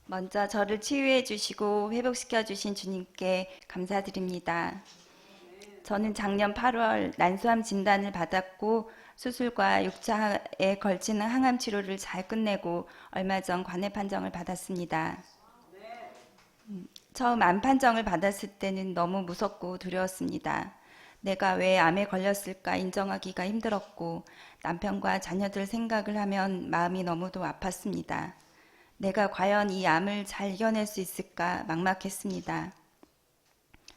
먼저 저를 치유해 주시고 회복시켜 주신 주님께 감사드립니다. 저는 작년 8월 난소암 진단을 받았고 수술과 6차에 걸치는 항암 치료를 잘 끝내고 얼마 전 관해 판정을 받았습니다. 처음 암 판정을 받았을 때는 너무 무섭고 두려웠습니다. 내가 왜 암에 걸렸을까 인정하기가 힘들었고 남편과 자녀들 생각을 하면 마음이 너무도 아팠습니다. 내가 과연 이 암을 잘 이겨낼 수 있을까 막막했습니다.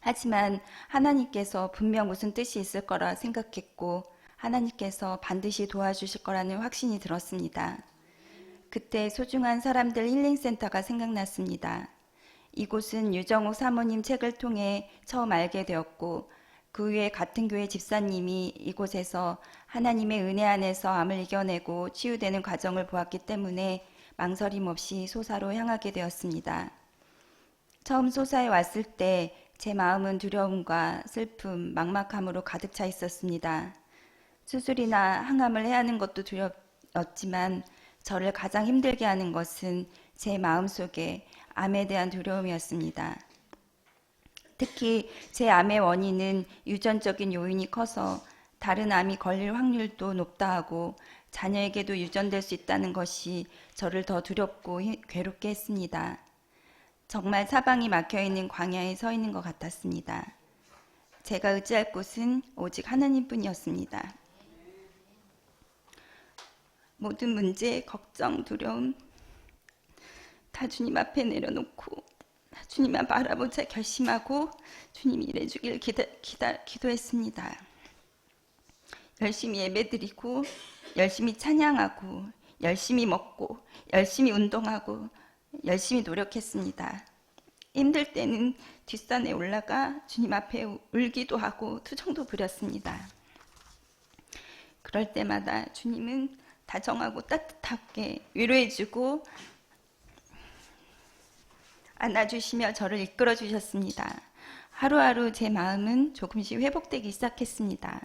하지만 하나님께서 분명 무슨 뜻이 있을 거라 생각했고 하나님께서 반드시 도와주실 거라는 확신이 들었습니다. 그때 소중한 사람들 힐링센터가 생각났습니다. 이곳은 유정욱 사모님 책을 통해 처음 알게 되었고 그 후에 같은 교회 집사님이 이곳에서 하나님의 은혜 안에서 암을 이겨내고 치유되는 과정을 보았기 때문에 망설임 없이 소사로 향하게 되었습니다. 처음 소사에 왔을 때 제 마음은 두려움과 슬픔, 막막함으로 가득 차 있었습니다. 수술이나 항암을 해야 하는 것도 두렵지만 저를 가장 힘들게 하는 것은 제 마음속에 암에 대한 두려움이었습니다. 특히 제 암의 원인은 유전적인 요인이 커서 다른 암이 걸릴 확률도 높다 하고 자녀에게도 유전될 수 있다는 것이 저를 더 두렵고 괴롭게 했습니다. 정말 사방이 막혀있는 광야에 서 있는 것 같았습니다. 제가 의지할 곳은 오직 하나님뿐이었습니다. 모든 문제, 걱정, 두려움 다 주님 앞에 내려놓고 주님만 바라보자 결심하고 주님이 일해주길 기도했습니다. 열심히 예배드리고 열심히 찬양하고 열심히 먹고 열심히 운동하고 열심히 노력했습니다. 힘들 때는 뒷산에 올라가 주님 앞에 울기도 하고 투정도 부렸습니다. 그럴 때마다 주님은 다정하고 따뜻하게 위로해주고 안아주시며 저를 이끌어 주셨습니다. 하루하루 제 마음은 조금씩 회복되기 시작했습니다.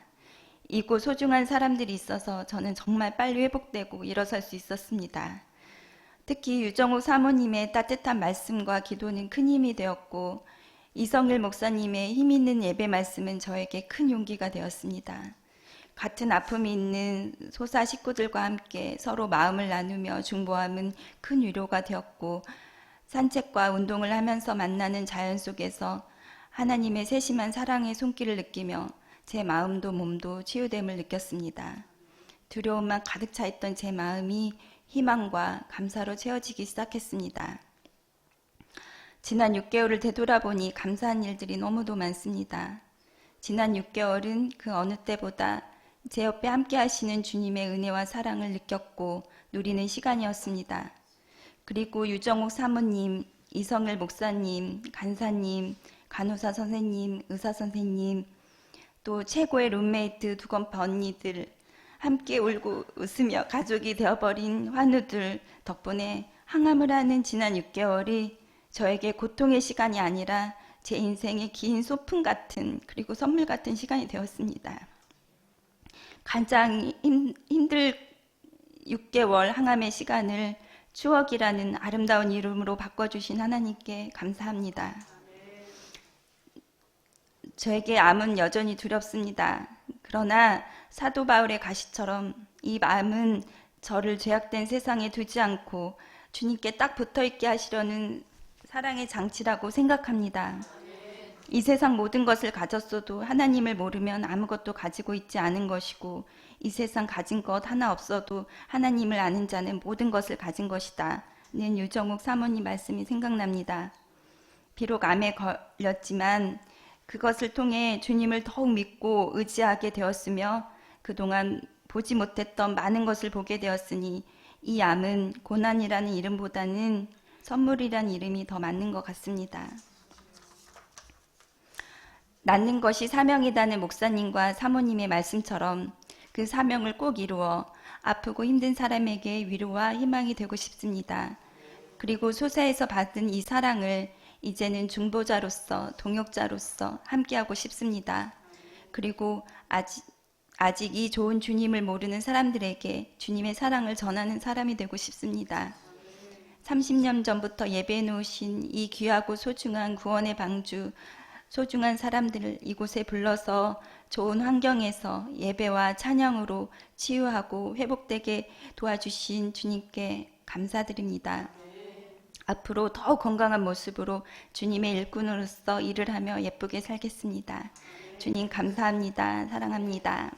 이곳 소중한 사람들이 있어서 저는 정말 빨리 회복되고 일어설 수 있었습니다. 특히 유정욱 사모님의 따뜻한 말씀과 기도는 큰 힘이 되었고 이성일 목사님의 힘있는 예배 말씀은 저에게 큰 용기가 되었습니다. 같은 아픔이 있는 소사 식구들과 함께 서로 마음을 나누며 중보함은 큰 위로가 되었고 산책과 운동을 하면서 만나는 자연 속에서 하나님의 세심한 사랑의 손길을 느끼며 제 마음도 몸도 치유됨을 느꼈습니다. 두려움만 가득 차 있던 제 마음이 희망과 감사로 채워지기 시작했습니다. 지난 6개월을 되돌아보니 감사한 일들이 너무도 많습니다. 지난 6개월은 그 어느 때보다 제 옆에 함께 하시는 주님의 은혜와 사랑을 느꼈고 누리는 시간이었습니다. 그리고 유정욱 사모님, 이성일 목사님, 간사님, 간호사 선생님, 의사 선생님, 또 최고의 룸메이트 두건파 언니들, 함께 울고 웃으며 가족이 되어버린 환우들 덕분에 항암을 하는 지난 6개월이 저에게 고통의 시간이 아니라 제 인생의 긴 소풍 같은 그리고 선물 같은 시간이 되었습니다. 가장 힘들 6개월 항암의 시간을 추억이라는 아름다운 이름으로 바꿔주신 하나님께 감사합니다. 저에게 암은 여전히 두렵습니다. 그러나 사도 바울의 가시처럼 이 암은 저를 죄악된 세상에 두지 않고 주님께 딱 붙어있게 하시려는 사랑의 장치라고 생각합니다. 이 세상 모든 것을 가졌어도 하나님을 모르면 아무것도 가지고 있지 않은 것이고 이 세상 가진 것 하나 없어도 하나님을 아는 자는 모든 것을 가진 것이다 는 유정욱 사모님 말씀이 생각납니다. 비록 암에 걸렸지만 그것을 통해 주님을 더욱 믿고 의지하게 되었으며 그동안 보지 못했던 많은 것을 보게 되었으니 이 암은 고난이라는 이름보다는 선물이라는 이름이 더 맞는 것 같습니다. 낫는 것이 사명이라는 목사님과 사모님의 말씀처럼 그 사명을 꼭 이루어 아프고 힘든 사람에게 위로와 희망이 되고 싶습니다. 그리고 소사에서 받은 이 사랑을 이제는 중보자로서 동역자로서 함께하고 싶습니다. 그리고 아직 이 좋은 주님을 모르는 사람들에게 주님의 사랑을 전하는 사람이 되고 싶습니다. 30년 전부터 예배해 놓으신 이 귀하고 소중한 구원의 방주, 소중한 사람들을 이곳에 불러서 좋은 환경에서 예배와 찬양으로 치유하고 회복되게 도와주신 주님께 감사드립니다. 앞으로 더 건강한 모습으로 주님의 일꾼으로서 일을 하며 예쁘게 살겠습니다. 주님 감사합니다. 사랑합니다.